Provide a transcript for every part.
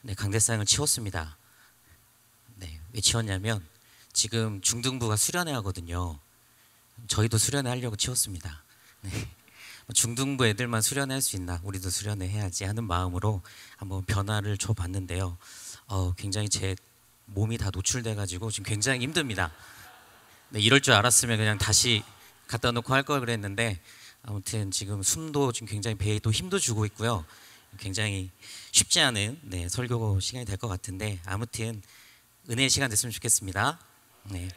네, 강대상을 치웠습니다. 네, 왜 치웠냐면 지금 중등부가 수련회 하거든요. 저희도 수련회 하려고 치웠습니다. 네, 중등부 애들만 수련회 할 수 있나? 우리도 수련회 해야지 하는 마음으로 한번 변화를 줘봤는데요. 굉장히 제 몸이 다 노출돼가지고 지금 굉장히 힘듭니다. 네, 이럴 줄 알았으면 그냥 다시 갖다 놓고 할 걸 그랬는데 아무튼 지금 숨도 지금 굉장히 배에도 힘도 주고 있고요. 굉장히 쉽지 않은 설교 시간이 될 것 같은데 아무튼 은혜의 시간 됐으면 좋겠습니다. 네,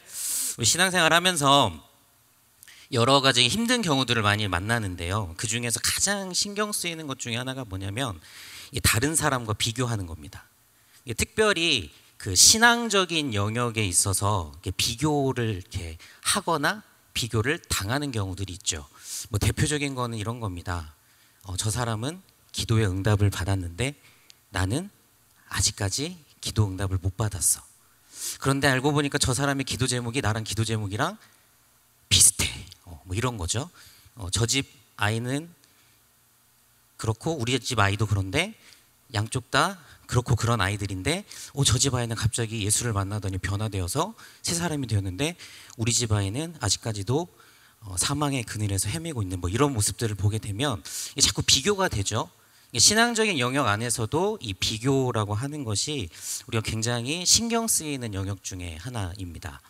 우리 신앙생활 하면서 여러 가지 힘든 경우들을 많이 만나는데요. 그 중에서 가장 신경 쓰이는 것 중에 하나가 뭐냐면 다른 사람과 비교하는 겁니다. 특별히 그 신앙적인 영역에 있어서 비교를 이렇게 하거나 비교를 당하는 경우들이 있죠. 뭐 대표적인 거는 이런 겁니다. 저 사람은 기도의 응답을 받았는데 나는 아직까지 기도 응답을 못 받았어. 그런데 알고 보니까 저 사람의 기도 제목이 나랑 기도 제목이랑 비슷해. 뭐 이런 거죠. 저 집 아이는 그렇고 우리 집 아이도 그런데 양쪽 다 그렇고 그런 아이들인데 저 집 아이는 갑자기 예수를 만나더니 변화되어서 새 사람이 되었는데 우리 집 아이는 아직까지도 사망의 그늘에서 헤매고 있는 뭐 이런 모습들을 보게 되면 자꾸 비교가 되죠. 신앙적인 영역 안에서도 이 비교라고 하는 것이 우리가 굉장히 신경 쓰이는 영역 중에 하나입니다.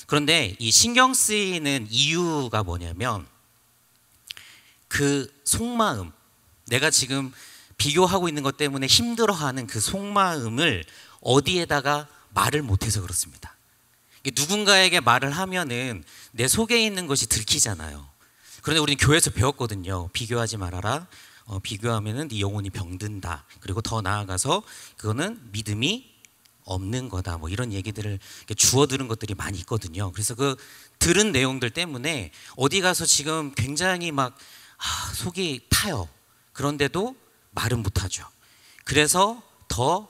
그런데 이 신경 쓰이는 이유가 뭐냐면 그 속마음, 내가 지금 비교하고 있는 것 때문에 힘들어하는 그 속마음을 어디에다가 말을 못해서 그렇습니다. 누군가에게 말을 하면은 내 속에 있는 것이 들키잖아요. 그런데 우리는 교회에서 배웠거든요. 비교하지 말아라. 비교하면은 네 영혼이 병든다. 그리고 더 나아가서 그거는 믿음이 없는 거다. 뭐 이런 얘기들을 주워 들은 것들이 많이 있거든요. 그래서 그 들은 내용들 때문에 어디 가서 지금 굉장히 막 속이 타요. 그런데도 말은 못하죠. 그래서 더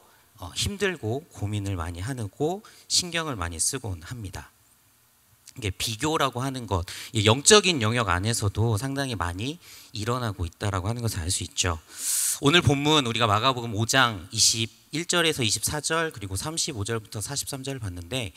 힘들고 고민을 많이 하고 신경을 많이 쓰곤 합니다. 이게 비교라고 하는 것, 영적인 영역 안에서도 상당히 많이 일어나고 있다라고 하는 것을 알 수 있죠. 오늘 본문 우리가 마가복음 5장 21절에서 24절 그리고 35절부터 43절을 봤는데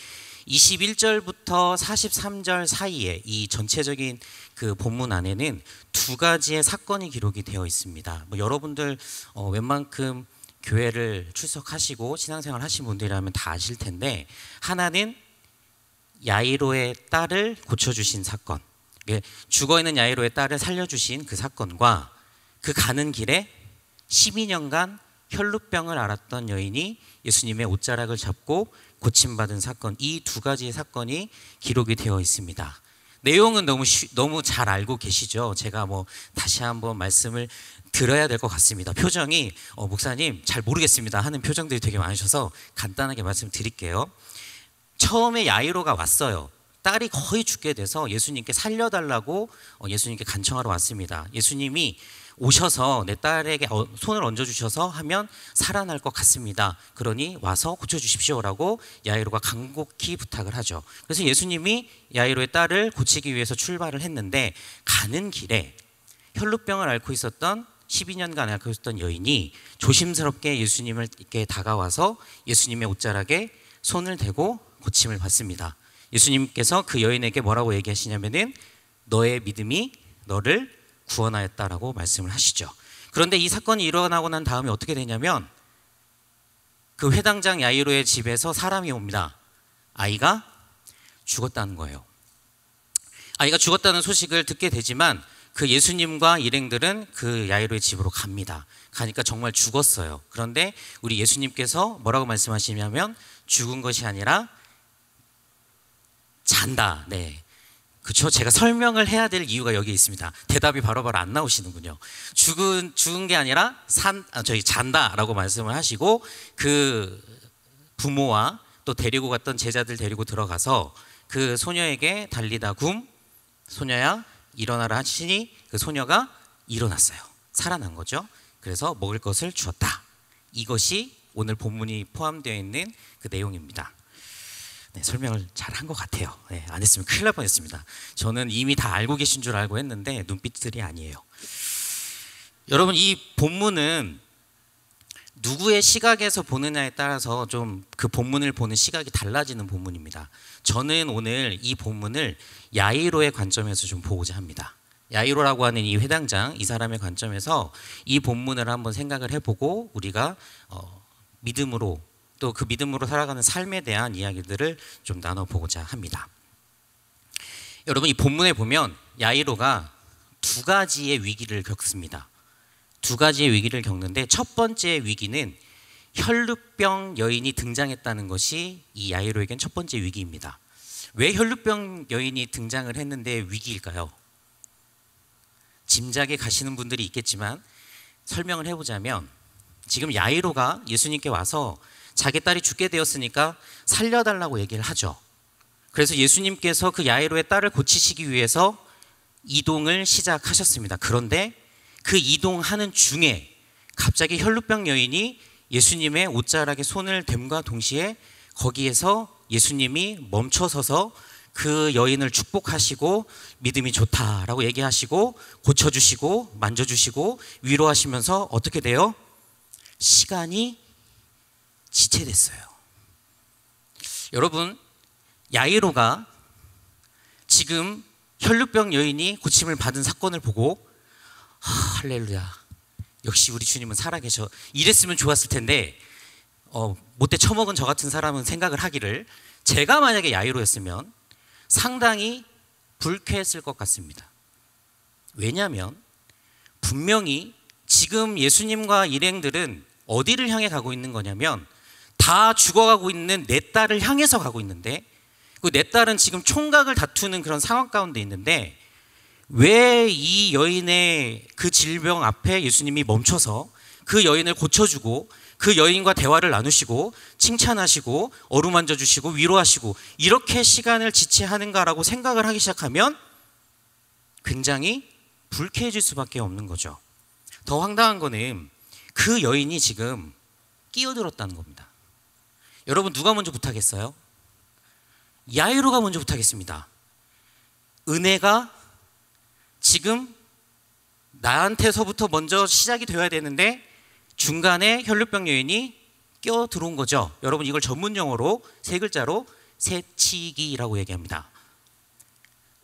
21절부터 43절 사이에 이 전체적인 그 본문 안에는 두 가지의 사건이 기록이 되어 있습니다. 뭐 여러분들 웬만큼 교회를 출석하시고 신앙생활 하신 분들이라면 다 아실 텐데 하나는 야이로의 딸을 고쳐주신 사건, 죽어있는 야이로의 딸을 살려주신 그 사건과 그 가는 길에 12년간 혈루병을 앓았던 여인이 예수님의 옷자락을 잡고 고침받은 사건, 이 두 가지의 사건이 기록이 되어 있습니다. 내용은 너무 잘 알고 계시죠? 제가 뭐 다시 한번 말씀을 드려야 될 것 같습니다. 표정이 목사님 잘 모르겠습니다 하는 표정들이 되게 많으셔서 간단하게 말씀드릴게요. 처음에 야이로가 왔어요. 딸이 거의 죽게 돼서 예수님께 살려달라고 예수님께 간청하러 왔습니다. 예수님이 오셔서 내 딸에게 손을 얹어주셔서 하면 살아날 것 같습니다. 그러니 와서 고쳐주십시오라고 야이로가 간곡히 부탁을 하죠. 그래서 예수님이 야이로의 딸을 고치기 위해서 출발을 했는데 가는 길에 혈루병을 앓고 있었던 12년간 앓고 있었던 여인이 조심스럽게 예수님을 이렇게 다가와서 예수님의 옷자락에 손을 대고 고침을 받습니다. 예수님께서 그 여인에게 뭐라고 얘기하시냐면은 너의 믿음이 너를 구원하였다라고 말씀을 하시죠. 그런데 이 사건이 일어나고 난 다음에 어떻게 되냐면 그 회당장 야이로의 집에서 사람이 옵니다. 아이가 죽었다는 거예요. 아이가 죽었다는 소식을 듣게 되지만 그 예수님과 일행들은 그 야이로의 집으로 갑니다. 가니까 정말 죽었어요. 그런데 우리 예수님께서 뭐라고 말씀하시냐면 죽은 것이 아니라 잔다. 네, 그렇죠. 제가 설명을 해야 될 이유가 여기 있습니다. 대답이 바로바로 안 나오시는군요. 죽은 게 아니라 잔다라고 말씀을 하시고 그 부모와 또 데리고 갔던 제자들 데리고 들어가서 그 소녀에게 달리다 굼 소녀야 일어나라 하시니 그 소녀가 일어났어요. 살아난 거죠. 그래서 먹을 것을 주었다. 이것이 오늘 본문이 포함되어 있는 그 내용입니다. 네, 설명을 잘 한 것 같아요. 네, 안 했으면 큰일 날 뻔했습니다. 저는 이미 다 알고 계신 줄 알고 했는데 눈빛들이 아니에요. 여러분, 이 본문은 누구의 시각에서 보느냐에 따라서 좀 그 본문을 보는 시각이 달라지는 본문입니다. 저는 오늘 이 본문을 야이로의 관점에서 좀 보고자 합니다. 야이로라고 하는 이 회당장, 이 사람의 관점에서 이 본문을 한번 생각을 해보고 우리가 믿음으로 또 그 믿음으로 살아가는 삶에 대한 이야기들을 좀 나눠보고자 합니다. 여러분, 이 본문에 보면 야이로가 두 가지의 위기를 겪습니다. 두 가지의 위기를 겪는데 첫 번째 위기는 혈루병 여인이 등장했다는 것이 이 야이로에겐 첫 번째 위기입니다. 왜 혈루병 여인이 등장을 했는데 위기일까요? 짐작에 가시는 분들이 있겠지만 설명을 해보자면, 지금 야이로가 예수님께 와서 자기 딸이 죽게 되었으니까 살려달라고 얘기를 하죠. 그래서 예수님께서 그 야이로의 딸을 고치시기 위해서 이동을 시작하셨습니다. 그런데 그 이동하는 중에 갑자기 혈루병 여인이 예수님의 옷자락에 손을 댐과 동시에 거기에서 예수님이 멈춰서서 그 여인을 축복하시고 믿음이 좋다라고 얘기하시고 고쳐주시고 만져주시고 위로하시면서 어떻게 돼요? 시간이 지체됐어요. 여러분, 야이로가 지금 혈루병 여인이 고침을 받은 사건을 보고 할렐루야, 역시 우리 주님은 살아계셔, 이랬으면 좋았을 텐데 못돼 처먹은 저 같은 사람은 생각을 하기를, 제가 만약에 야이로였으면 상당히 불쾌했을 것 같습니다. 왜냐하면 분명히 지금 예수님과 일행들은 어디를 향해 가고 있는 거냐면 다 죽어가고 있는 내 딸을 향해서 가고 있는데, 그 내 딸은 지금 총각을 다투는 그런 상황 가운데 있는데 왜 이 여인의 그 질병 앞에 예수님이 멈춰서 그 여인을 고쳐주고 그 여인과 대화를 나누시고 칭찬하시고 어루만져 주시고 위로하시고 이렇게 시간을 지체하는가라고 생각을 하기 시작하면 굉장히 불쾌해질 수밖에 없는 거죠. 더 황당한 거는 그 여인이 지금 끼어들었다는 겁니다. 여러분, 누가 먼저 부탁했어요? 야이로가 먼저 부탁했습니다. 은혜가 지금 나한테서부터 먼저 시작이 되어야 되는데 중간에 혈루병 여인이 끼어들어온 거죠. 여러분, 이걸 전문 용어로 세 글자로 새치기라고 얘기합니다.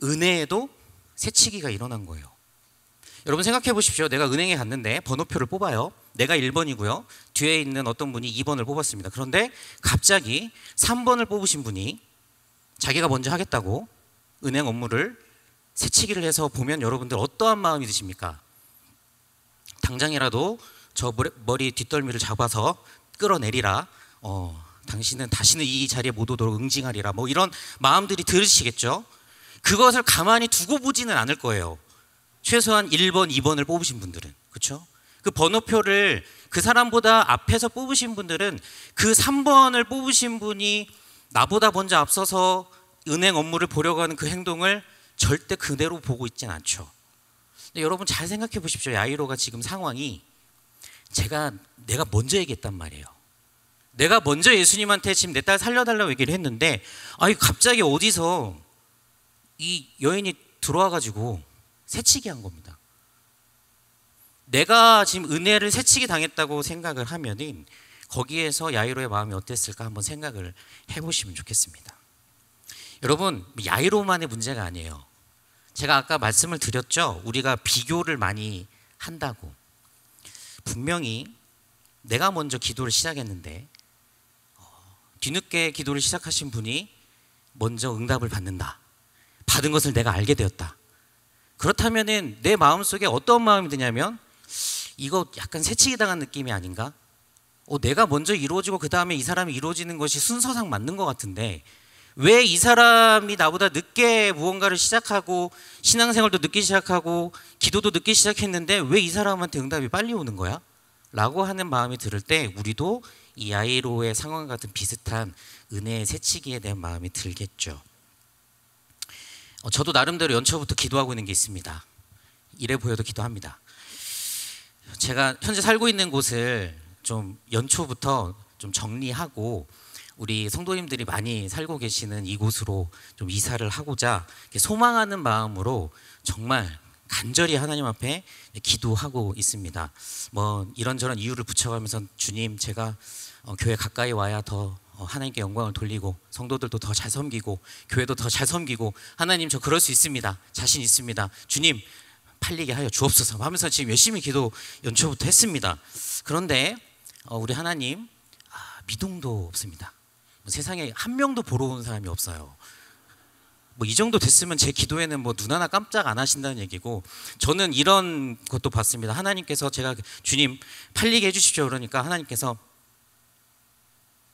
은혜에도 새치기가 일어난 거예요. 여러분, 생각해 보십시오. 내가 은행에 갔는데 번호표를 뽑아요. 내가 1번이고요. 뒤에 있는 어떤 분이 2번을 뽑았습니다. 그런데 갑자기 3번을 뽑으신 분이 자기가 먼저 하겠다고 은행 업무를 새치기를 해서 보면 여러분들 어떠한 마음이 드십니까? 당장이라도 저 머리 뒷덜미를 잡아서 끌어내리라. 당신은 다시는 이 자리에 못 오도록 응징하리라. 뭐 이런 마음들이 들으시겠죠? 그것을 가만히 두고 보지는 않을 거예요. 최소한 1번, 2번을 뽑으신 분들은. 그렇죠? 그 번호표를 그 사람보다 앞에서 뽑으신 분들은 그 3번을 뽑으신 분이 나보다 먼저 앞서서 은행 업무를 보려고 하는 그 행동을 절대 그대로 보고 있진 않죠. 근데 여러분, 잘 생각해 보십시오. 야이로가 지금 상황이 내가 먼저 얘기했단 말이에요. 내가 먼저 예수님한테 지금 내 딸 살려달라고 얘기를 했는데 갑자기 어디서 이 여인이 들어와가지고 새치기 한 겁니다. 내가 지금 은혜를 새치기 당했다고 생각을 하면은 거기에서 야이로의 마음이 어땠을까 한번 생각을 해보시면 좋겠습니다. 여러분, 야이로만의 문제가 아니에요. 제가 아까 말씀을 드렸죠. 우리가 비교를 많이 한다고. 분명히 내가 먼저 기도를 시작했는데 뒤늦게 기도를 시작하신 분이 먼저 응답을 받는다. 받은 것을 내가 알게 되었다. 그렇다면은 내 마음속에 어떤 마음이 드냐면 이거 약간 새치기 당한 느낌이 아닌가? 내가 먼저 이루어지고 그 다음에 이 사람이 이루어지는 것이 순서상 맞는 것 같은데 왜 이 사람이 나보다 늦게 무언가를 시작하고 신앙생활도 늦게 시작하고 기도도 늦게 시작했는데 왜 이 사람한테 응답이 빨리 오는 거야? 라고 하는 마음이 들을 때 우리도 이 야이로의 상황과 같은 비슷한 은혜의 새치기에 대한 마음이 들겠죠. 저도 나름대로 연초부터 기도하고 있는 게 있습니다. 이래 보여도 기도합니다. 제가 현재 살고 있는 곳을 좀 연초부터 좀 정리하고 우리 성도님들이 많이 살고 계시는 이곳으로 좀 이사를 하고자 소망하는 마음으로 정말 간절히 하나님 앞에 기도하고 있습니다. 뭐 이런저런 이유를 붙여가면서 주님, 제가 교회 가까이 와야 더 하나님께 영광을 돌리고 성도들도 더 잘 섬기고 교회도 더 잘 섬기고, 하나님 저 그럴 수 있습니다. 자신 있습니다. 주님 팔리게 하여 주옵소서 하면서 지금 열심히 기도 연초부터 했습니다. 그런데 우리 하나님 미동도 없습니다. 세상에 한 명도 보러 온 사람이 없어요. 뭐 이 정도 됐으면 제 기도에는 뭐 눈 하나 깜짝 안 하신다는 얘기고, 저는 이런 것도 봤습니다. 하나님께서, 제가 주님 팔리게 해주십시오 그러니까 하나님께서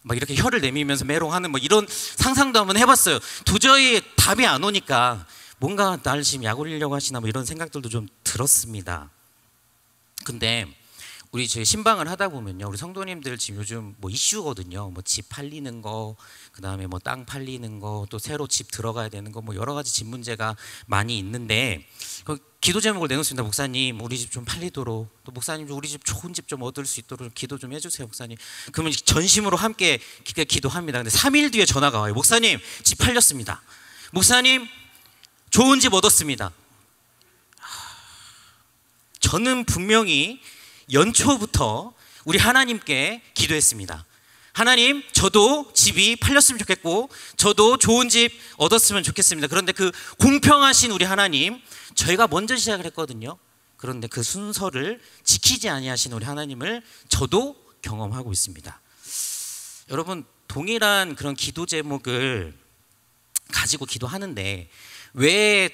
막 이렇게 혀를 내밀면서 메롱하는 뭐 이런 상상도 한번 해봤어요. 도저히 답이 안 오니까 뭔가 나를 지금 약 올리려고 하시나 뭐 이런 생각들도 좀 들었습니다. 근데 우리 저희 신방을 하다 보면요, 우리 성도님들 지금 요즘 뭐 이슈거든요. 뭐 집 팔리는 거, 그 다음에 뭐 땅 팔리는 거, 또 새로 집 들어가야 되는 거, 뭐 여러 가지 집 문제가 많이 있는데, 기도 제목을 내놓습니다. 목사님 우리 집 좀 팔리도록, 또 목사님 우리 집 좋은 집 좀 얻을 수 있도록 기도 좀 해주세요 목사님. 그러면 전심으로 함께 기도합니다. 근데 3일 뒤에 전화가 와요. 목사님 집 팔렸습니다. 목사님 좋은 집 얻었습니다. 저는 분명히 연초부터 우리 하나님께 기도했습니다. 하나님, 저도 집이 팔렸으면 좋겠고 저도 좋은 집 얻었으면 좋겠습니다. 그런데 그 공평하신 우리 하나님, 저희가 먼저 시작을 했거든요. 그런데 그 순서를 지키지 아니하신 우리 하나님을 저도 경험하고 있습니다. 여러분, 동일한 그런 기도 제목을 가지고 기도하는데 왜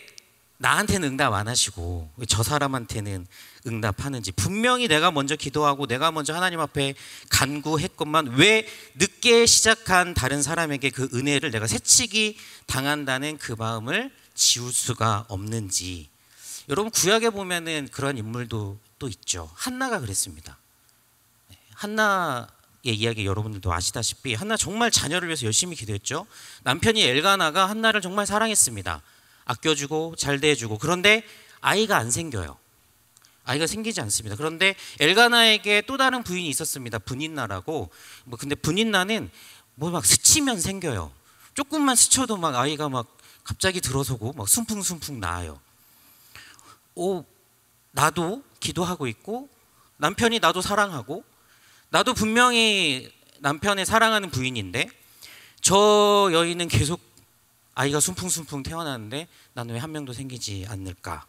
나한테는 응답 안 하시고 왜 저 사람한테는 응답하는지, 분명히 내가 먼저 기도하고 내가 먼저 하나님 앞에 간구했건만 왜 늦게 시작한 다른 사람에게 그 은혜를 내가 새치기 당한다는 그 마음을 지울 수가 없는지. 여러분, 구약에 보면은 그런 인물도 또 있죠. 한나가 그랬습니다. 한나의 이야기 여러분들도 아시다시피 한나 정말 자녀를 위해서 열심히 기도했죠. 남편이 엘가나가 한나를 정말 사랑했습니다. 아껴주고 잘 대해주고. 그런데 아이가 안 생겨요. 아이가 생기지 않습니다. 그런데 엘가나에게 또 다른 부인이 있었습니다. 분인나라고. 근데 분인나는 뭐 막 스치면 생겨요. 조금만 스쳐도 막 아이가 막 갑자기 들어서고 막 순풍순풍 나아요. 나도 기도하고 있고 남편이 나도 사랑하고 나도 분명히 남편의 사랑하는 부인인데 저 여인은 계속 아이가 순풍순풍 태어나는데 나는 왜 한 명도 생기지 않을까?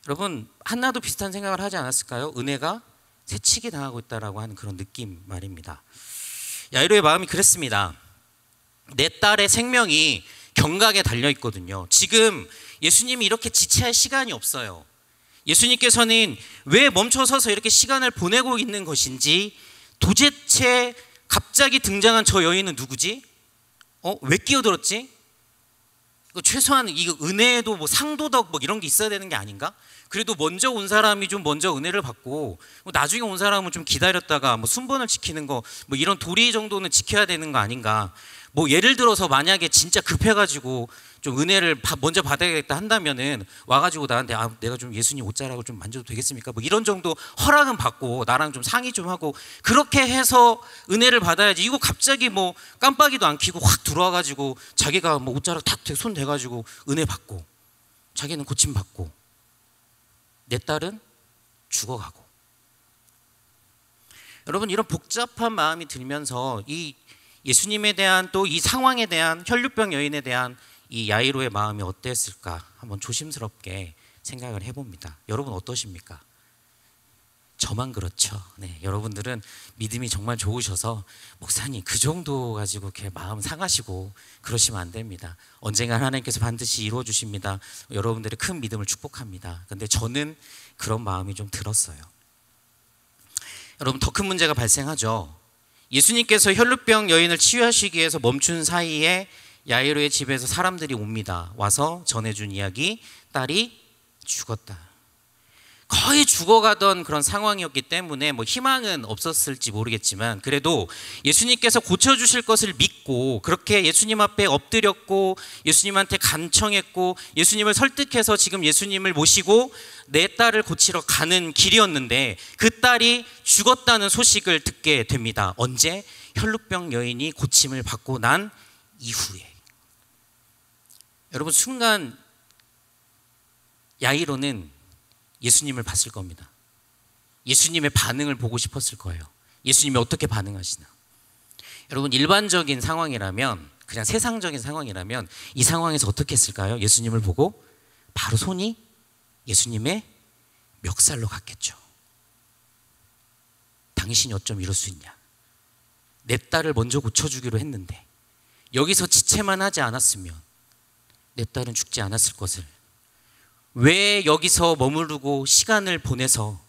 여러분, 한나도 비슷한 생각을 하지 않았을까요? 은혜가 새치기 당하고 있다라고 하는 그런 느낌 말입니다. 야이로의 마음이 그랬습니다. 내 딸의 생명이 경각에 달려 있거든요. 지금 예수님이 이렇게 지체할 시간이 없어요. 예수님께서는 왜 멈춰서서 이렇게 시간을 보내고 있는 것인지, 도대체 갑자기 등장한 저 여인은 누구지? 왜 끼어들었지? 최소한 이거 은혜에도 뭐 상도덕 뭐 이런 게 있어야 되는 게 아닌가? 그래도 먼저 온 사람이 좀 먼저 은혜를 받고 나중에 온 사람은 좀 기다렸다가 뭐 순번을 지키는 거 뭐 이런 도리 정도는 지켜야 되는 거 아닌가? 뭐 예를 들어서 만약에 진짜 급해가지고 좀 은혜를 먼저 받아야겠다 한다면은 와가지고 나한테 내가 좀 예수님 옷자락을 좀 만져도 되겠습니까? 뭐 이런 정도 허락은 받고 나랑 좀 상의 좀 하고 그렇게 해서 은혜를 받아야지. 이거 갑자기 뭐 깜빡이도 안 켜고 확 들어와가지고 자기가 뭐 옷자락 탁 손 대가지고 은혜 받고 자기는 고침 받고 내 딸은 죽어가고. 여러분, 이런 복잡한 마음이 들면서 이 예수님에 대한 또 이 상황에 대한 혈류병 여인에 대한 이 야이로의 마음이 어땠을까 한번 조심스럽게 생각을 해봅니다. 여러분 어떠십니까? 저만 그렇죠. 네, 여러분들은 믿음이 정말 좋으셔서 목사님 그 정도 가지고 이렇게 마음 상하시고 그러시면 안 됩니다. 언젠가 하나님께서 반드시 이루어 주십니다. 여러분들의 큰 믿음을 축복합니다. 근데 저는 그런 마음이 좀 들었어요. 여러분, 더 큰 문제가 발생하죠. 예수님께서 혈루병 여인을 치유하시기 위해서 멈춘 사이에 야이로의 집에서 사람들이 옵니다. 와서 전해준 이야기, 딸이 죽었다. 거의 죽어가던 그런 상황이었기 때문에 뭐 희망은 없었을지 모르겠지만 그래도 예수님께서 고쳐주실 것을 믿고 그렇게 예수님 앞에 엎드렸고 예수님한테 간청했고 예수님을 설득해서 지금 예수님을 모시고 내 딸을 고치러 가는 길이었는데 그 딸이 죽었다는 소식을 듣게 됩니다. 언제? 혈루병 여인이 고침을 받고 난 이후에. 여러분, 순간 야이로는 예수님을 봤을 겁니다. 예수님의 반응을 보고 싶었을 거예요. 예수님이 어떻게 반응하시나. 여러분, 일반적인 상황이라면, 그냥 세상적인 상황이라면 이 상황에서 어떻게 했을까요? 예수님을 보고 바로 손이 예수님의 멱살로 갔겠죠. 당신이 어쩜 이럴 수 있냐. 내 딸을 먼저 고쳐주기로 했는데 여기서 지체만 하지 않았으면 내 딸은 죽지 않았을 것을, 왜 여기서 머무르고 시간을 보내서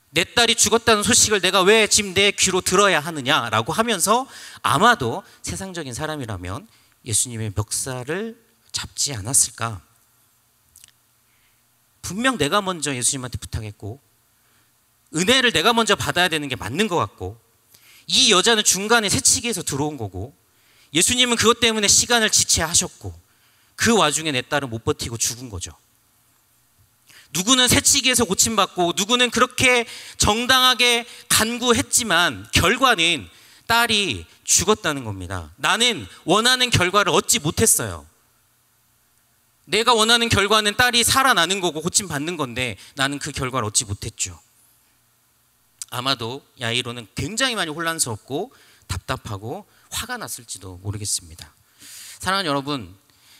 내 딸이 죽었다는 소식을 내가 왜 지금 내 귀로 들어야 하느냐라고 하면서 아마도 세상적인 사람이라면 예수님의 멱살을 잡지 않았을까. 분명 내가 먼저 예수님한테 부탁했고 은혜를 내가 먼저 받아야 되는 게 맞는 것 같고, 이 여자는 중간에 새치기에서 들어온 거고, 예수님은 그것 때문에 시간을 지체하셨고, 그 와중에 내 딸은 못 버티고 죽은 거죠. 누구는 새치기에서 고침받고 누구는 그렇게 정당하게 간구했지만 결과는 딸이 죽었다는 겁니다. 나는 원하는 결과를 얻지 못했어요. 내가 원하는 결과는 딸이 살아나는 거고 고침받는 건데 나는 그 결과를 얻지 못했죠. 아마도 야이로는 굉장히 많이 혼란스럽고 답답하고 화가 났을지도 모르겠습니다. 사랑하는 여러분,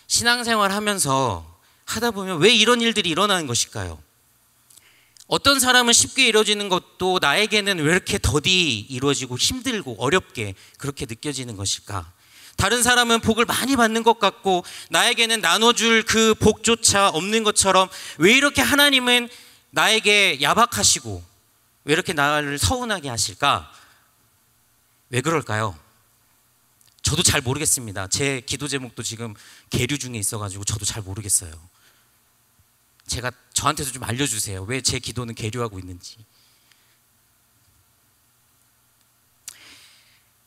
신앙생활 하면서 하다 보면 왜 이런 일들이 일어나는 것일까요? 어떤 사람은 쉽게 이루어지는 것도 나에게는 왜 이렇게 더디 이루어지고 힘들고 어렵게 그렇게 느껴지는 것일까? 다른 사람은 복을 많이 받는 것 같고 나에게는 나눠줄 그 복조차 없는 것처럼 왜 이렇게 하나님은 나에게 야박하시고 왜 이렇게 나를 서운하게 하실까? 왜 그럴까요? 저도 잘 모르겠습니다. 제 기도 제목도 지금 계류 중에 있어가지고 저도 잘 모르겠어요. 제가 저한테도 좀 알려주세요. 왜 제 기도는 계류하고 있는지.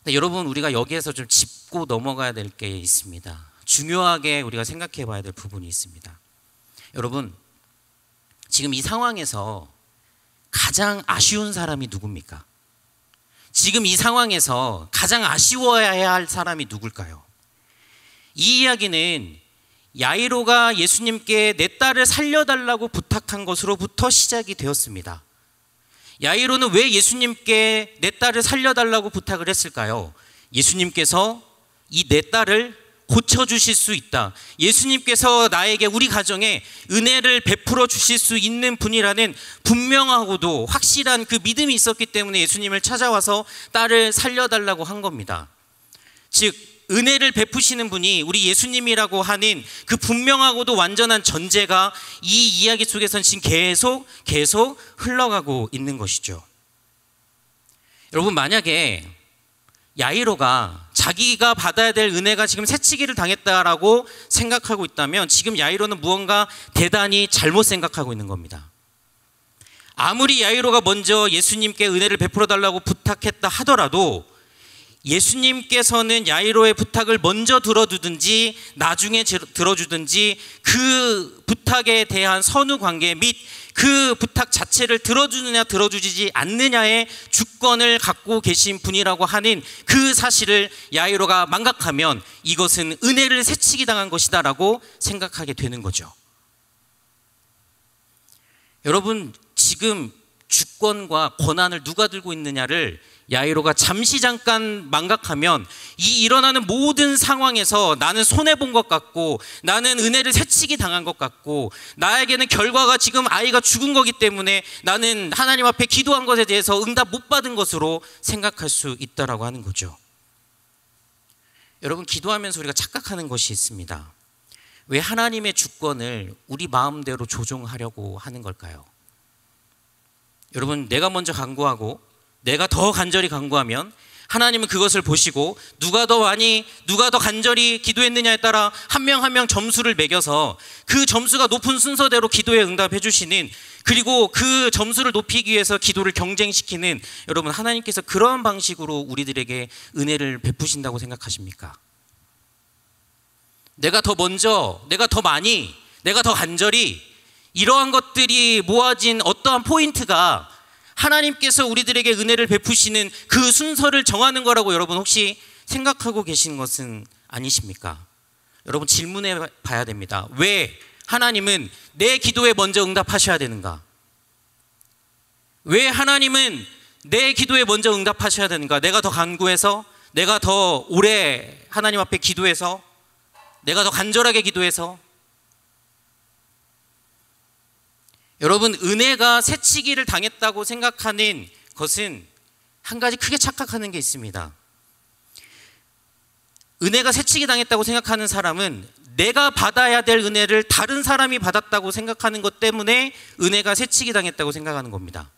근데 여러분, 우리가 여기에서 좀 짚고 넘어가야 될 게 있습니다. 중요하게 우리가 생각해 봐야 될 부분이 있습니다. 여러분, 지금 이 상황에서 가장 아쉬운 사람이 누굽니까? 지금 이 상황에서 가장 아쉬워야 할 사람이 누굴까요? 이 이야기는 야이로가 예수님께 내 딸을 살려달라고 부탁한 것으로부터 시작이 되었습니다. 야이로는 왜 예수님께 내 딸을 살려달라고 부탁을 했을까요? 예수님께서 이 내 딸을 고쳐주실 수 있다. 예수님께서 나에게, 우리 가정에 은혜를 베풀어 주실 수 있는 분이라는 분명하고도 확실한 그 믿음이 있었기 때문에 예수님을 찾아와서 딸을 살려달라고 한 겁니다. 즉, 은혜를 베푸시는 분이 우리 예수님이라고 하는 그 분명하고도 완전한 전제가 이 이야기 속에서는 지금 계속 흘러가고 있는 것이죠. 여러분, 만약에 야이로가 자기가 받아야 될 은혜가 지금 새치기를 당했다라고 생각하고 있다면 지금 야이로는 무언가 대단히 잘못 생각하고 있는 겁니다. 아무리 야이로가 먼저 예수님께 은혜를 베풀어 달라고 부탁했다 하더라도 예수님께서는 야이로의 부탁을 먼저 들어주든지 나중에 들어주든지 그 부탁에 대한 선후 관계 및 그 부탁 자체를 들어주느냐 들어주지 않느냐의 주권을 갖고 계신 분이라고 하는 그 사실을 야이로가 망각하면 이것은 은혜를 새치기 당한 것이다 라고 생각하게 되는 거죠. 여러분, 지금 주권과 권한을 누가 들고 있느냐를 야이로가 잠깐 망각하면 이 일어나는 모든 상황에서 나는 손해본 것 같고 나는 은혜를 새치기 당한 것 같고 나에게는 결과가 지금 아이가 죽은 거기 때문에 나는 하나님 앞에 기도한 것에 대해서 응답 못 받은 것으로 생각할 수 있다라고 하는 거죠. 여러분, 기도하면서 우리가 착각하는 것이 있습니다. 왜 하나님의 주권을 우리 마음대로 조종하려고 하는 걸까요? 여러분, 내가 먼저 간구하고 내가 더 간절히 간구하면 하나님은 그것을 보시고 누가 더 간절히 기도했느냐에 따라 한 명 한 명 점수를 매겨서 그 점수가 높은 순서대로 기도에 응답해 주시는, 그리고 그 점수를 높이기 위해서 기도를 경쟁시키는, 여러분, 하나님께서 그런 방식으로 우리들에게 은혜를 베푸신다고 생각하십니까? 내가 더 먼저, 내가 더 많이, 내가 더 간절히, 이러한 것들이 모아진 어떠한 포인트가 하나님께서 우리들에게 은혜를 베푸시는 그 순서를 정하는 거라고 여러분 혹시 생각하고 계신 것은 아니십니까? 여러분, 질문해 봐야 됩니다. 왜 하나님은 내 기도에 먼저 응답하셔야 되는가? 왜 하나님은 내 기도에 먼저 응답하셔야 되는가? 내가 더 간구해서, 내가 더 오래 하나님 앞에 기도해서, 내가 더 간절하게 기도해서. 여러분, 은혜가 새치기를 당했다고 생각하는 것은 한 가지 크게 착각하는 게 있습니다. 은혜가 새치기 당했다고 생각하는 사람은 내가 받아야 될 은혜를 다른 사람이 받았다고 생각하는 것 때문에 은혜가 새치기 당했다고 생각하는 겁니다.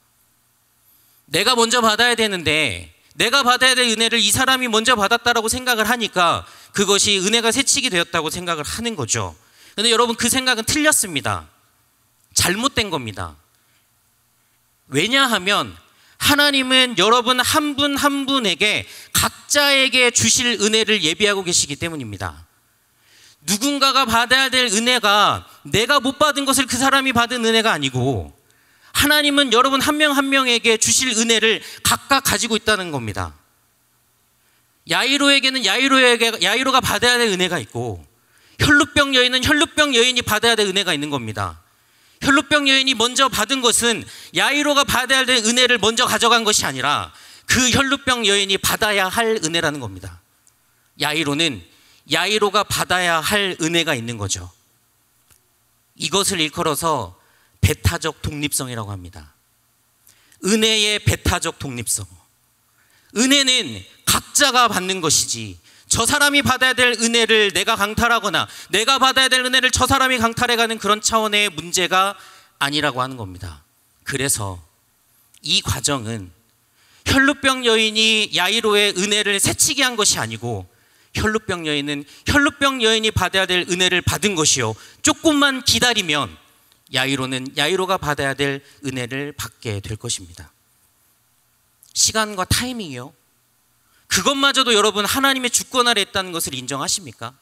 내가 먼저 받아야 되는데 내가 받아야 될 은혜를 이 사람이 먼저 받았다라고 생각을 하니까 그것이 은혜가 새치기 되었다고 생각을 하는 거죠. 그런데 여러분, 그 생각은 틀렸습니다. 잘못된 겁니다. 왜냐하면 하나님은 여러분 한 분 한 분에게 각자에게 주실 은혜를 예비하고 계시기 때문입니다. 누군가가 받아야 될 은혜가 내가 못 받은 것을 그 사람이 받은 은혜가 아니고, 하나님은 여러분 한 명 한 명에게 주실 은혜를 각각 가지고 있다는 겁니다. 야이로에게는 야이로가 받아야 될 은혜가 있고, 혈루병 여인은 혈루병 여인이 받아야 될 은혜가 있는 겁니다. 혈루병 여인이 먼저 받은 것은 야이로가 받아야 될 은혜를 먼저 가져간 것이 아니라 그 혈루병 여인이 받아야 할 은혜라는 겁니다. 야이로는 야이로가 받아야 할 은혜가 있는 거죠. 이것을 일컬어서 배타적 독립성이라고 합니다. 은혜의 배타적 독립성. 은혜는 각자가 받는 것이지, 저 사람이 받아야 될 은혜를 내가 강탈하거나 내가 받아야 될 은혜를 저 사람이 강탈해가는 그런 차원의 문제가 아니라고 하는 겁니다. 그래서 이 과정은 혈루병 여인이 야이로의 은혜를 새치기 한 것이 아니고, 혈루병 여인은 혈루병 여인이 받아야 될 은혜를 받은 것이요, 조금만 기다리면 야이로는 야이로가 받아야 될 은혜를 받게 될 것입니다. 시간과 타이밍이요, 그것마저도 여러분 하나님의 주권 아래 있다는 것을 인정하십니까?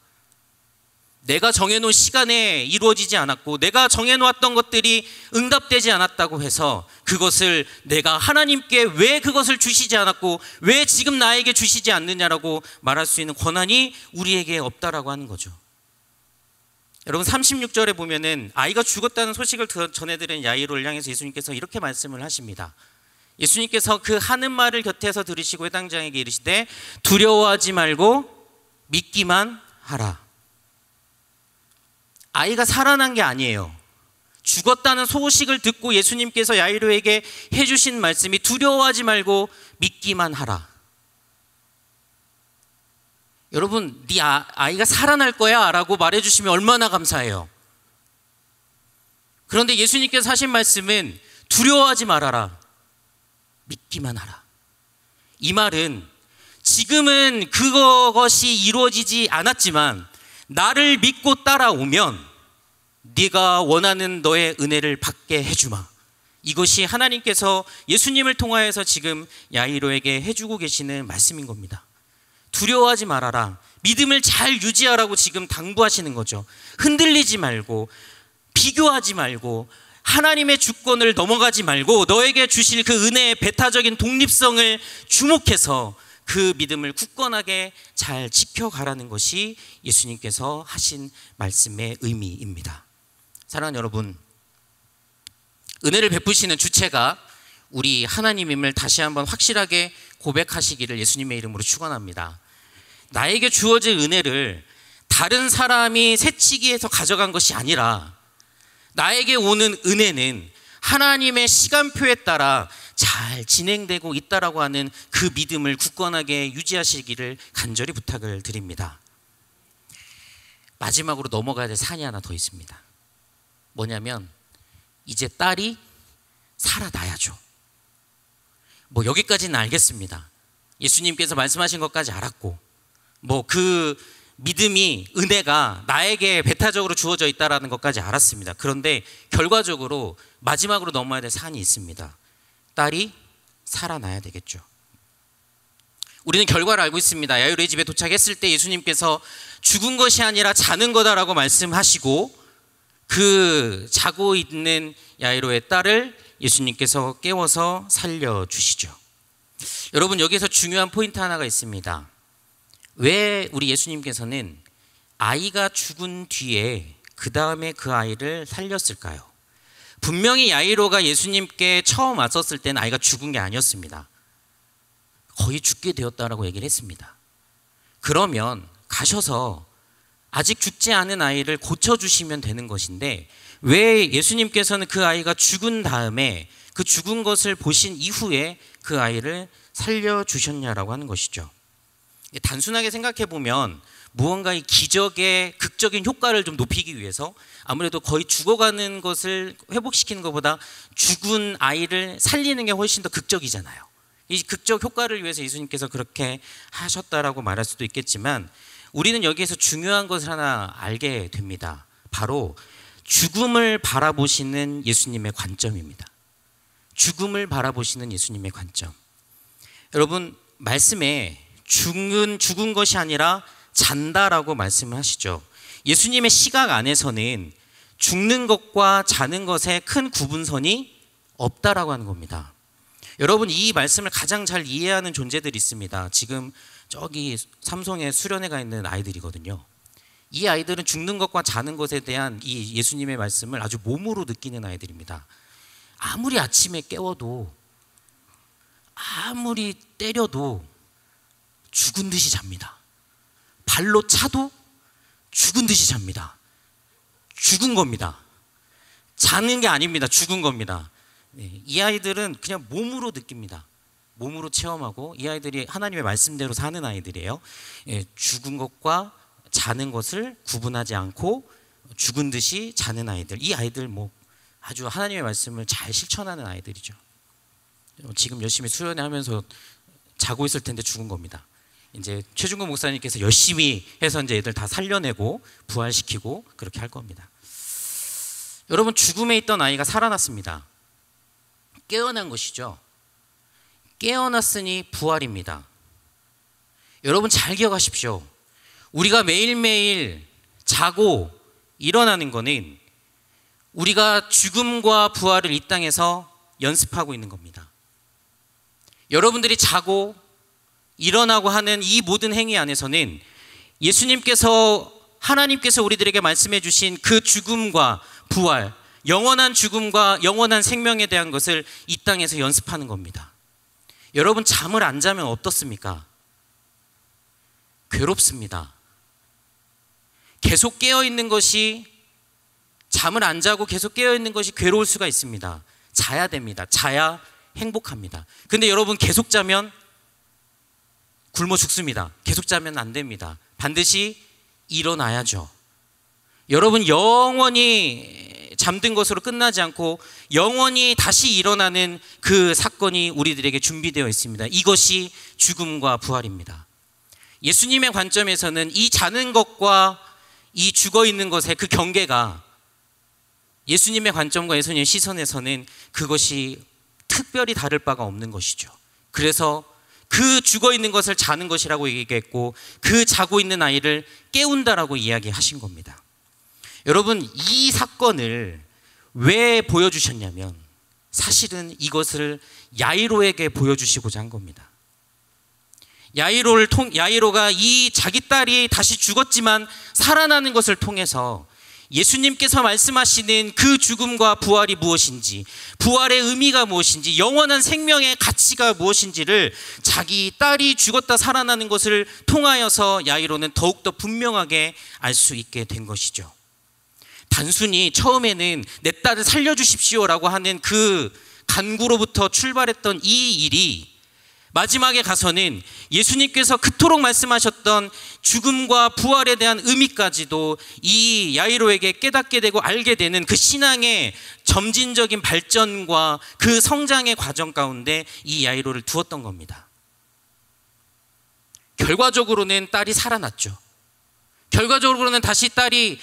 내가 정해놓은 시간에 이루어지지 않았고 내가 정해놓았던 것들이 응답되지 않았다고 해서 그것을 내가 하나님께 왜 그것을 주시지 않았고 왜 지금 나에게 주시지 않느냐라고 말할 수 있는 권한이 우리에게 없다라고 하는 거죠. 여러분, 36절에 보면은 아이가 죽었다는 소식을 전해들은 야이로를 향해서 예수님께서 이렇게 말씀을 하십니다. 예수님께서 그 하는 말을 곁에서 들으시고 해당장에게 이르시되 두려워하지 말고 믿기만 하라. 아이가 살아난 게 아니에요. 죽었다는 소식을 듣고 예수님께서 야이로에게 해주신 말씀이 두려워하지 말고 믿기만 하라. 여러분, 네 아이가 살아날 거야 라고 말해주시면 얼마나 감사해요. 그런데 예수님께서 하신 말씀은 두려워하지 말아라, 믿기만 하라. 이 말은 지금은 그것이 이루어지지 않았지만 나를 믿고 따라오면 네가 원하는 너의 은혜를 받게 해주마. 이것이 하나님께서 예수님을 통하여서 지금 야이로에게 해주고 계시는 말씀인 겁니다. 두려워하지 말아라, 믿음을 잘 유지하라고 지금 당부하시는 거죠. 흔들리지 말고, 비교하지 말고, 하나님의 주권을 넘어가지 말고 너에게 주실 그 은혜의 배타적인 독립성을 주목해서 그 믿음을 굳건하게 잘 지켜가라는 것이 예수님께서 하신 말씀의 의미입니다. 사랑하는 여러분, 은혜를 베푸시는 주체가 우리 하나님임을 다시 한번 확실하게 고백하시기를 예수님의 이름으로 축원합니다. 나에게 주어질 은혜를 다른 사람이 새치기해서 가져간 것이 아니라 나에게 오는 은혜는 하나님의 시간표에 따라 잘 진행되고 있다라고 하는 그 믿음을 굳건하게 유지하시기를 간절히 부탁을 드립니다. 마지막으로 넘어가야 될 산이 하나 더 있습니다. 뭐냐면 이제 딸이 살아나야죠. 뭐 여기까지는 알겠습니다. 예수님께서 말씀하신 것까지 알았고 그 믿음이, 은혜가 나에게 배타적으로 주어져 있다는 것까지 알았습니다. 그런데 결과적으로 마지막으로 넘어야 될 산이 있습니다. 딸이 살아나야 되겠죠. 우리는 결과를 알고 있습니다. 야이로의 집에 도착했을 때 예수님께서 죽은 것이 아니라 자는 거다라고 말씀하시고 그 자고 있는 야이로의 딸을 예수님께서 깨워서 살려주시죠. 여러분, 여기서 중요한 포인트 하나가 있습니다. 왜 우리 예수님께서는 아이가 죽은 뒤에 그 다음에 그 아이를 살렸을까요? 분명히 야이로가 예수님께 처음 왔었을 때는 아이가 죽은 게 아니었습니다. 거의 죽게 되었다라고 얘기를 했습니다. 그러면 가셔서 아직 죽지 않은 아이를 고쳐주시면 되는 것인데 왜 예수님께서는 그 아이가 죽은 다음에 그 죽은 것을 보신 이후에 그 아이를 살려주셨냐라고 하는 것이죠. 단순하게 생각해 보면 무언가 이 기적의 극적인 효과를 좀 높이기 위해서 아무래도 거의 죽어가는 것을 회복시키는 것보다 죽은 아이를 살리는 게 훨씬 더 극적이잖아요. 이 극적 효과를 위해서 예수님께서 그렇게 하셨다라고 말할 수도 있겠지만 우리는 여기에서 중요한 것을 하나 알게 됩니다. 바로 죽음을 바라보시는 예수님의 관점입니다. 죽음을 바라보시는 예수님의 관점. 여러분 말씀에 죽은 것이 아니라 잔다라고 말씀을 하시죠. 예수님의 시각 안에서는 죽는 것과 자는 것에 큰 구분선이 없다라고 하는 겁니다. 여러분 이 말씀을 가장 잘 이해하는 존재들이 있습니다. 지금 저기 삼성에 수련회 가 있는 아이들이거든요. 이 아이들은 죽는 것과 자는 것에 대한 이 예수님의 말씀을 아주 몸으로 느끼는 아이들입니다. 아무리 아침에 깨워도 아무리 때려도 죽은 듯이 잡니다. 발로 차도 죽은 듯이 잡니다. 죽은 겁니다. 자는 게 아닙니다. 죽은 겁니다. 이 아이들은 그냥 몸으로 느낍니다. 몸으로 체험하고 이 아이들이 하나님의 말씀대로 사는 아이들이에요. 죽은 것과 자는 것을 구분하지 않고 죽은 듯이 자는 아이들. 이 아이들 아주 하나님의 말씀을 잘 실천하는 아이들이죠. 지금 열심히 수련회 하면서 자고 있을 텐데 죽은 겁니다. 이제 최중근 목사님께서 열심히 해서 이제 애들 다 살려내고 부활시키고 그렇게 할 겁니다. 여러분 죽음에 있던 아이가 살아났습니다. 깨어난 것이죠. 깨어났으니 부활입니다. 여러분 잘 기억하십시오. 우리가 매일매일 자고 일어나는 거는 우리가 죽음과 부활을 이 땅에서 연습하고 있는 겁니다. 여러분들이 자고 일어나고 하는 이 모든 행위 안에서는 예수님께서 하나님께서 우리들에게 말씀해 주신 그 죽음과 부활, 영원한 죽음과 영원한 생명에 대한 것을 이 땅에서 연습하는 겁니다. 여러분 잠을 안 자면 어떻습니까? 괴롭습니다. 계속 깨어 있는 것이 잠을 안 자고 계속 깨어 있는 것이 괴로울 수가 있습니다. 자야 됩니다. 자야 행복합니다. 근데 여러분 계속 자면 굶어 죽습니다. 계속 자면 안 됩니다. 반드시 일어나야죠. 여러분 영원히 잠든 것으로 끝나지 않고 영원히 다시 일어나는 그 사건이 우리들에게 준비되어 있습니다. 이것이 죽음과 부활입니다. 예수님의 관점에서는 이 자는 것과 이 죽어 있는 것의 그 경계가 예수님의 관점과 예수님의 시선에서는 그것이 특별히 다를 바가 없는 것이죠. 그래서 그 죽어 있는 것을 자는 것이라고 얘기했고 그 자고 있는 아이를 깨운다라고 이야기하신 겁니다. 여러분 이 사건을 왜 보여주셨냐면 사실은 이것을 야이로에게 보여주시고자 한 겁니다. 야이로가 이 자기 딸이 다시 죽었지만 살아나는 것을 통해서 예수님께서 말씀하시는 그 죽음과 부활이 무엇인지, 부활의 의미가 무엇인지, 영원한 생명의 가치가 무엇인지를 자기 딸이 죽었다 살아나는 것을 통하여서 야이로는 더욱더 분명하게 알 수 있게 된 것이죠. 단순히 처음에는 내 딸을 살려주십시오라고 하는 그 간구로부터 출발했던 이 일이 마지막에 가서는 예수님께서 그토록 말씀하셨던 죽음과 부활에 대한 의미까지도 이 야이로에게 깨닫게 되고 알게 되는 그 신앙의 점진적인 발전과 그 성장의 과정 가운데 이 야이로를 두었던 겁니다. 결과적으로는 딸이 살아났죠. 결과적으로는 다시 딸이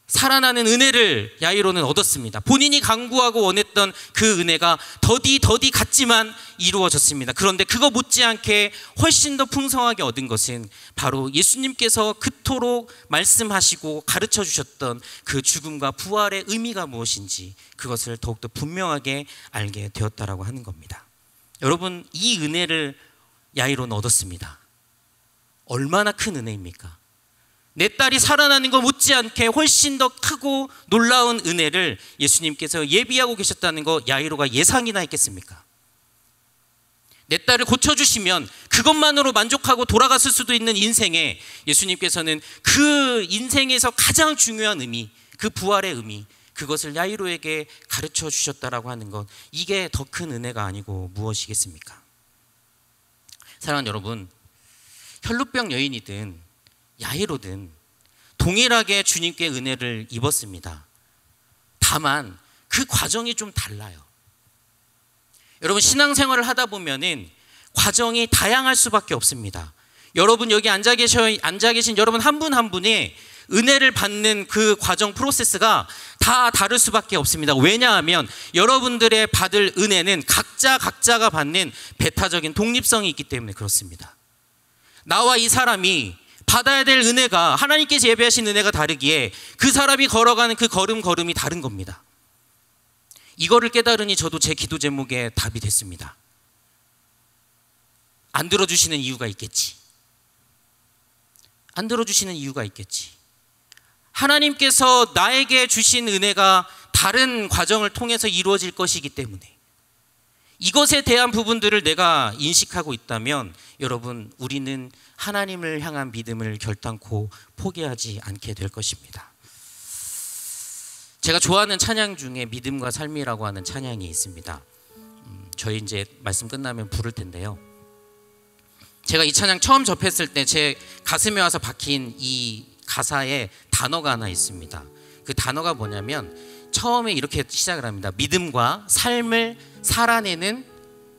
살아나는 은혜를 야이로는 얻었습니다. 본인이 간구하고 원했던 그 은혜가 더디 같지만 이루어졌습니다. 그런데 그거 못지않게 훨씬 더 풍성하게 얻은 것은 바로 예수님께서 그토록 말씀하시고 가르쳐 주셨던 그 죽음과 부활의 의미가 무엇인지 그것을 더욱더 분명하게 알게 되었다라고 하는 겁니다. 여러분 이 은혜를 야이로는 얻었습니다. 얼마나 큰 은혜입니까? 내 딸이 살아나는 것 못지않게 훨씬 더 크고 놀라운 은혜를 예수님께서 예비하고 계셨다는 거 야이로가 예상이나 했겠습니까? 내 딸을 고쳐주시면 그것만으로 만족하고 돌아갔을 수도 있는 인생에 예수님께서는 그 인생에서 가장 중요한 의미, 그 부활의 의미, 그것을 야이로에게 가르쳐 주셨다라고 하는 것, 이게 더 큰 은혜가 아니고 무엇이겠습니까? 사랑하는 여러분, 혈루병 여인이든 야이로든 동일하게 주님께 은혜를 입었습니다. 다만 그 과정이 좀 달라요. 여러분, 신앙생활을 하다 보면은 과정이 다양할 수밖에 없습니다. 여러분, 여기 앉아 계신 여러분 한 분 한 분이 은혜를 받는 그 과정 프로세스가 다 다를 수밖에 없습니다. 왜냐하면 여러분들의 받을 은혜는 각자가 받는 배타적인 독립성이 있기 때문에 그렇습니다. 나와 이 사람이 받아야 될 은혜가, 하나님께서 예배하신 은혜가 다르기에 그 사람이 걸어가는 그 걸음이 다른 겁니다. 이거를 깨달으니 저도 제 기도 제목에 답이 됐습니다. 안 들어주시는 이유가 있겠지. 안 들어주시는 이유가 있겠지. 하나님께서 나에게 주신 은혜가 다른 과정을 통해서 이루어질 것이기 때문에 이것에 대한 부분들을 내가 인식하고 있다면 여러분, 우리는 하나님을 향한 믿음을 결단코 포기하지 않게 될 것입니다. 제가 좋아하는 찬양 중에 믿음과 삶이라고 하는 찬양이 있습니다. 저희 이제 말씀 끝나면 부를 텐데요. 제가 이 찬양 처음 접했을 때 제 가슴에 와서 박힌 이 가사에 단어가 하나 있습니다. 그 단어가 뭐냐면 처음에 이렇게 시작을 합니다. 믿음과 삶을 살아내는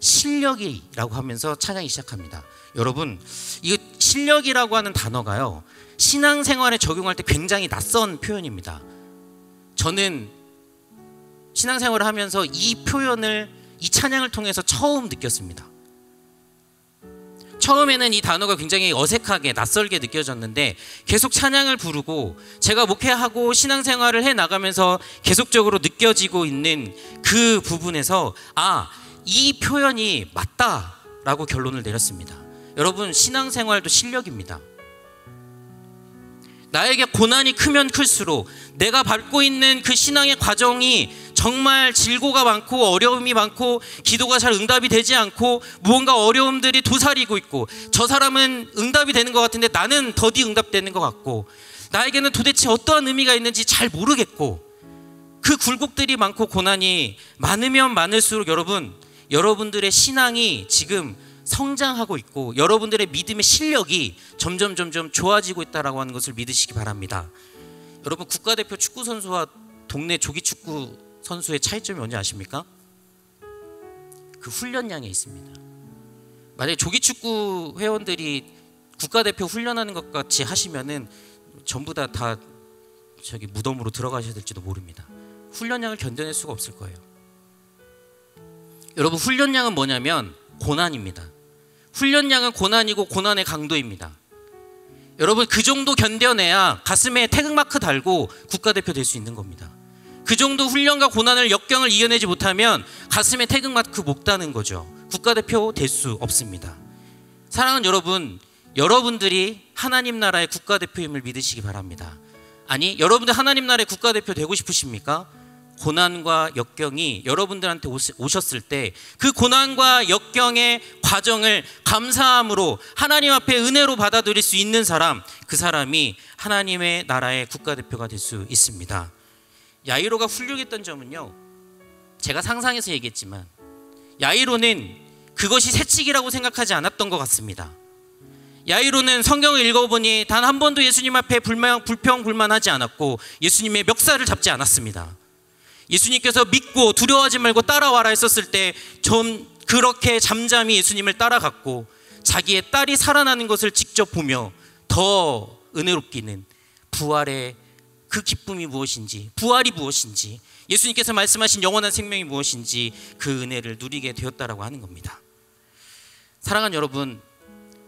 실력이라고 하면서 찬양이 시작합니다. 여러분, 이 실력이라고 하는 단어가요, 신앙생활에 적용할 때 굉장히 낯선 표현입니다. 저는 신앙생활을 하면서 이 표현을, 이 찬양을 통해서 처음 느꼈습니다. 처음에는 이 단어가 굉장히 어색하게 낯설게 느껴졌는데 계속 찬양을 부르고 제가 목회하고 신앙생활을 해나가면서 계속적으로 느껴지고 있는 그 부분에서 이 표현이 맞다라고 결론을 내렸습니다. 여러분, 신앙생활도 실력입니다. 나에게 고난이 크면 클수록 내가 밟고 있는 그 신앙의 과정이 정말 질고가 많고 어려움이 많고 기도가 잘 응답이 되지 않고 무언가 어려움들이 도사리고 있고, 저 사람은 응답이 되는 것 같은데 나는 더디 응답되는 것 같고, 나에게는 도대체 어떠한 의미가 있는지 잘 모르겠고, 그 굴곡들이 많고 고난이 많으면 많을수록 여러분들의 신앙이 지금 성장하고 있고 여러분들의 믿음의 실력이 점점 좋아지고 있다라고 하는 것을 믿으시기 바랍니다. 여러분, 국가대표 축구 선수와 동네 조기 축구 선수의 차이점이 뭔지 아십니까? 그 훈련량에 있습니다. 만약에 조기 축구 회원들이 국가대표 훈련하는 것 같이 하시면은 전부 다 저기 무덤으로 들어가셔야 될지도 모릅니다. 훈련량을 견뎌낼 수가 없을 거예요. 여러분, 훈련량은 뭐냐면 고난입니다. 훈련량은 고난이고 고난의 강도입니다. 여러분, 그 정도 견뎌내야 가슴에 태극마크 달고 국가대표 될 수 있는 겁니다. 그 정도 훈련과 고난을, 역경을 이겨내지 못하면 가슴에 태극마크 못 다는 거죠. 국가대표 될 수 없습니다. 사랑하는 여러분, 여러분들이 하나님 나라의 국가대표임을 믿으시기 바랍니다. 아니, 여러분들 하나님 나라의 국가대표 되고 싶으십니까? 고난과 역경이 여러분들한테 오셨을 때 그 고난과 역경의 과정을 감사함으로 하나님 앞에 은혜로 받아들일 수 있는 사람, 그 사람이 하나님의 나라의 국가대표가 될 수 있습니다. 야이로가 훌륭했던 점은요, 제가 상상해서 얘기했지만 야이로는 그것이 새치기라고 생각하지 않았던 것 같습니다. 야이로는 성경을 읽어보니 단 한 번도 예수님 앞에 불평 불만하지 않았고 예수님의 멱살을 잡지 않았습니다. 예수님께서 믿고 두려워하지 말고 따라와라 했었을 때 좀 그렇게 잠잠히 예수님을 따라갔고, 자기의 딸이 살아나는 것을 직접 보며 더 은혜롭기는 부활의 그 기쁨이 무엇인지, 부활이 무엇인지, 예수님께서 말씀하신 영원한 생명이 무엇인지 그 은혜를 누리게 되었다라고 하는 겁니다. 사랑하는 여러분,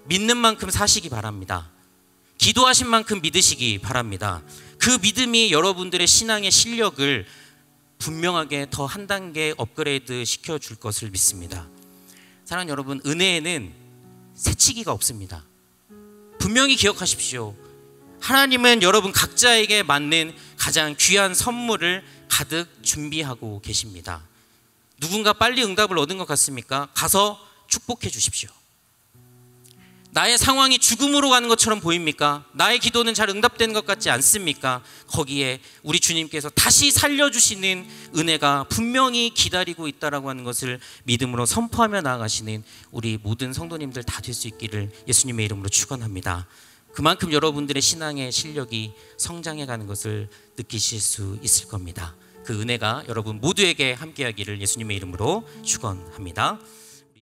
믿는 만큼 사시기 바랍니다. 기도하신 만큼 믿으시기 바랍니다. 그 믿음이 여러분들의 신앙의 실력을 분명하게 더 한 단계 업그레이드 시켜줄 것을 믿습니다. 사랑하는 여러분, 은혜에는 새치기가 없습니다. 분명히 기억하십시오. 하나님은 여러분 각자에게 맞는 가장 귀한 선물을 가득 준비하고 계십니다. 누군가 빨리 응답을 얻은 것 같습니까? 가서 축복해 주십시오. 나의 상황이 죽음으로 가는 것처럼 보입니까? 나의 기도는 잘 응답되는 것 같지 않습니까? 거기에 우리 주님께서 다시 살려주시는 은혜가 분명히 기다리고 있다라고 하는 것을 믿음으로 선포하며 나아가시는 우리 모든 성도님들 다 될 수 있기를 예수님의 이름으로 축원합니다. 그만큼 여러분들의 신앙의 실력이 성장해가는 것을 느끼실 수 있을 겁니다. 그 은혜가 여러분 모두에게 함께하기를 예수님의 이름으로 축원합니다.